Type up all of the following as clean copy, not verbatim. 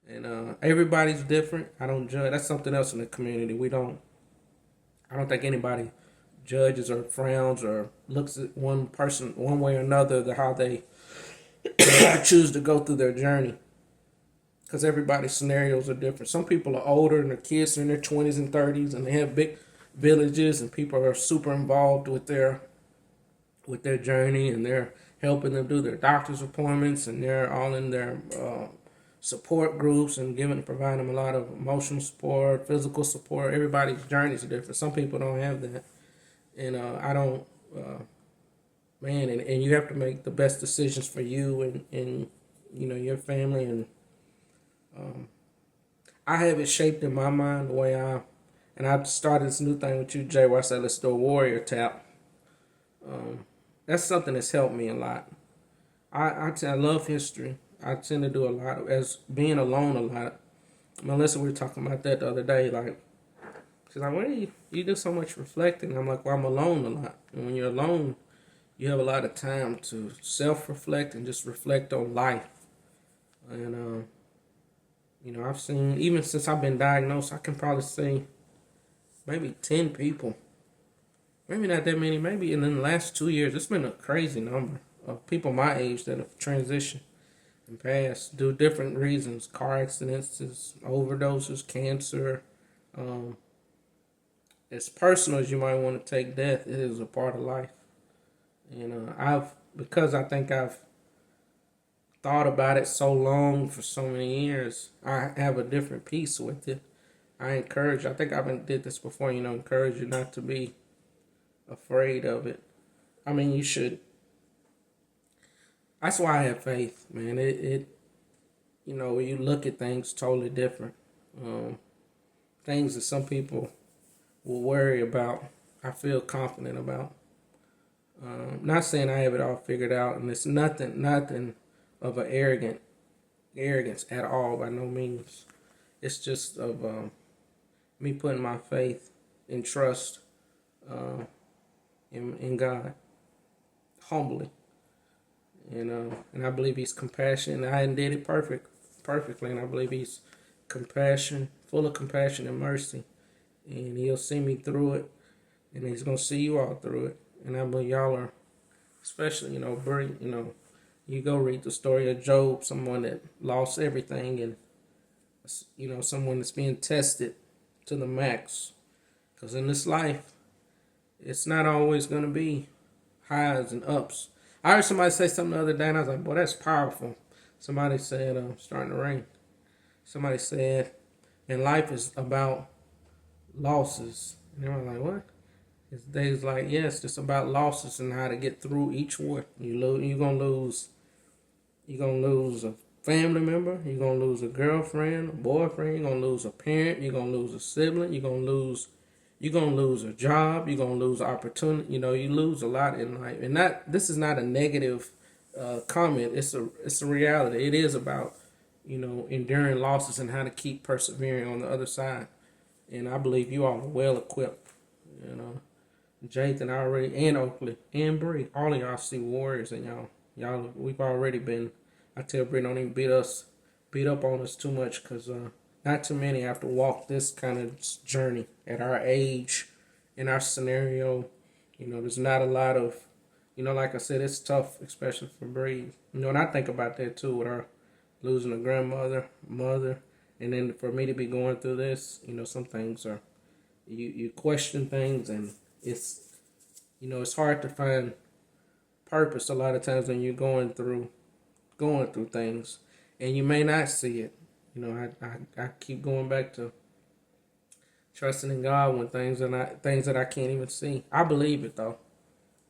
And everybody's different. I don't judge. That's something else in the community. I don't think anybody judges or frowns or looks at one person one way or another to how they choose to go through their journey. Because everybody's scenarios are different. Some people are older and their kids are in their 20s and 30s and they have big villages and people are super involved with their journey and they're helping them do their doctor's appointments and they're all in their support groups and providing them a lot of emotional support, physical support. Everybody's journeys are different. Some people don't have that, and I don't. Man, and you have to make the best decisions for you and your family. And I have it shaped in my mind the way and I've started this new thing with you, Jay, where I said let's do a warrior tap. That's something that's helped me a lot. I love history. I tend to do a lot as being alone a lot. Melissa, we were talking about that the other day. Like, she's like, "What do you do so much reflecting?" I'm like, "Well, I'm alone a lot, and when you're alone, you have a lot of time to self-reflect and just reflect on life." And I've seen even since I've been diagnosed, I can probably see maybe 10 people, maybe not that many, maybe in the last 2 years, it's been a crazy number of people my age that have transitioned and passed due to different reasons, car accidents, overdoses, cancer. Um, as personal as you might want to take death, it is a part of life. And because I think I've thought about it so long for so many years, I have a different peace with it. I think I've did this before, encourage you not to be afraid of it. I mean, you should. That's why I have faith, man. When you look at things totally different. Things that some people will worry about, I feel confident about. Not saying I have it all figured out, and it's nothing of an arrogance at all, by no means. It's just of me putting my faith and trust uh, in God humbly, and I believe He's compassionate. I did it perfectly, and I believe He's full of compassion and mercy, and He'll see me through it, and He's gonna see you all through it. And I believe y'all are, especially Brie, you go read the story of Job, someone that lost everything, and someone that's being tested to the max. Because in this life, it's not always going to be highs and ups. I heard somebody say something the other day, and I was like, boy, that's powerful. Somebody said, starting to rain. Somebody said, and life is about losses. And they were like, what? They was like, yes, it's about losses and how to get through each one. You're going to lose. You're going to lose a family member. You're going to lose a girlfriend, a boyfriend. You're going to lose a parent. You're going to lose a sibling. You're going to lose a job. You're going to lose opportunity. You lose a lot in life. And this is not a negative comment. It's a reality. It is about, enduring losses and how to keep persevering on the other side. And I believe you all are well equipped. Jathan already, and Oakley, and Bree, all of y'all see warriors in y'all. We've already been. I tell Bree, don't even beat up on us too much, because not too many have to walk this kind of journey at our age, in our scenario. There's not a lot of, like I said, it's tough, especially for Bree. And I think about that too, with her losing a grandmother, mother, and then for me to be going through this, some things are, you question things, and it's hard to find purpose a lot of times when you're going through things, and you may not see it. I keep going back to trusting in God when things that I can't even see. I believe it though.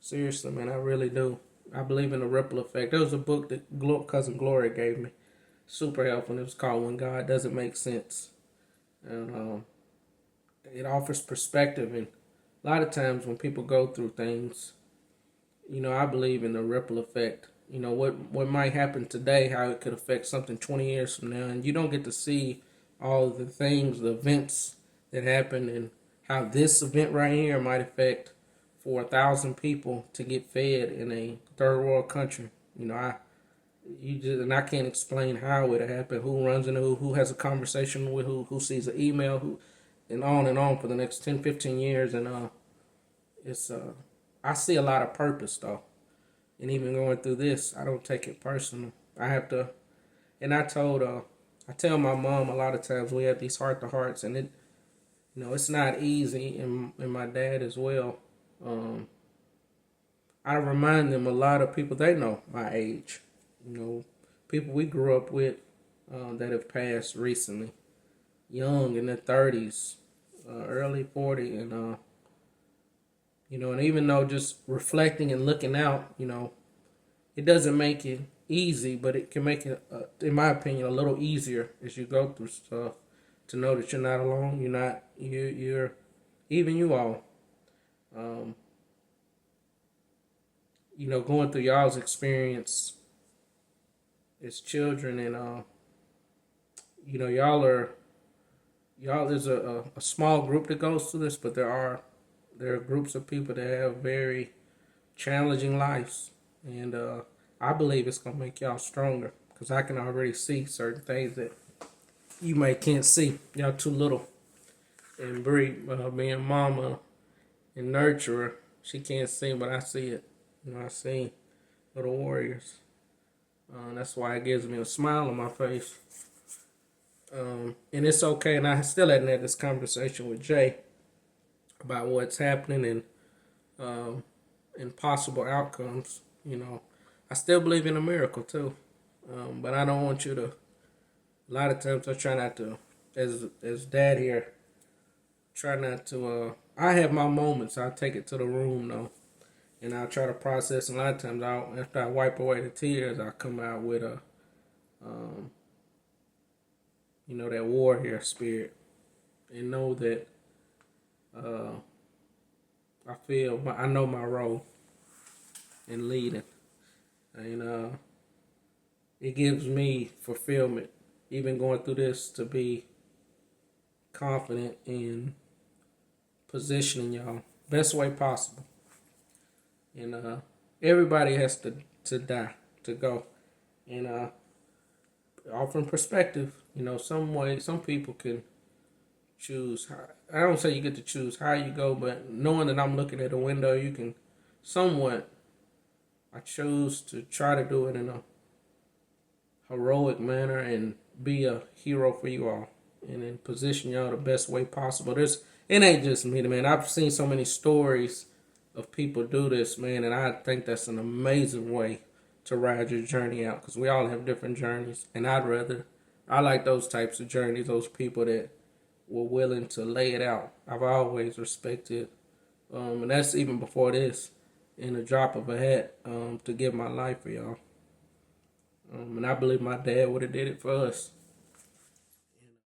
Seriously, man, I really do. I believe in the ripple effect. There was a book that Cousin Gloria gave me, super helpful, and it was called When God Doesn't Make Sense, and it offers perspective. And a lot of times when people go through things, I believe in the ripple effect. What might happen today, how it could affect something 20 years from now, and you don't get to see all the things, the events that happen, and how this event right here might affect for 1,000 people to get fed in a third world country. You just, and I can't explain how it happened, who runs into who has a conversation with who sees an email, who, and on for the next 10, 15 years. And it's I see a lot of purpose though. And even going through this, I don't take it personal. I have to, and I tell my mom a lot of times we have these heart to hearts, and it's not easy, and my dad as well. Um, I remind them a lot of people they know my age, people we grew up with that have passed recently, young in their 30s, early 40, and even though just reflecting and looking out, it doesn't make it easy, but it can make it, in my opinion, a little easier as you go through stuff to know that you're not alone. You're even you all, um, going through y'all's experience as children, and y'all there's a small group that goes through this, but there are groups of people that have very challenging lives, and I believe it's gonna make y'all stronger because I can already see certain things that you may can't see. Y'all too little, and Bree, being mama and nurturer, she can't see, but I see it. I see little warriors. That's why it gives me a smile on my face. And it's okay. And I still hadn't had this conversation with Jay about what's happening and possible outcomes. I still believe in a miracle too, but I don't want you to. A lot of times I try not to, as dad here, try not to. I have my moments. I take it to the room though, and I try to process. And a lot of times, after I wipe away the tears, I come out with um, that warrior spirit, and know that I know my role in leading, and it gives me fulfillment, even going through this, to be confident in positioning y'all best way possible. And everybody has to die to go, and offering perspective. Some people can choose. I don't say you get to choose how you go, but knowing that I'm looking at a window, you can somewhat. I choose to try to do it in a heroic manner and be a hero for you all, and then position y'all the best way possible. It ain't just me, man. I've seen so many stories of people do this, man, and I think that's an amazing way to ride your journey out, because we all have different journeys, and I like those types of journeys, those people that were willing to lay it out. I've always respected, and that's even before this, in a drop of a hat, to give my life for y'all. And I believe my dad would have did it for us.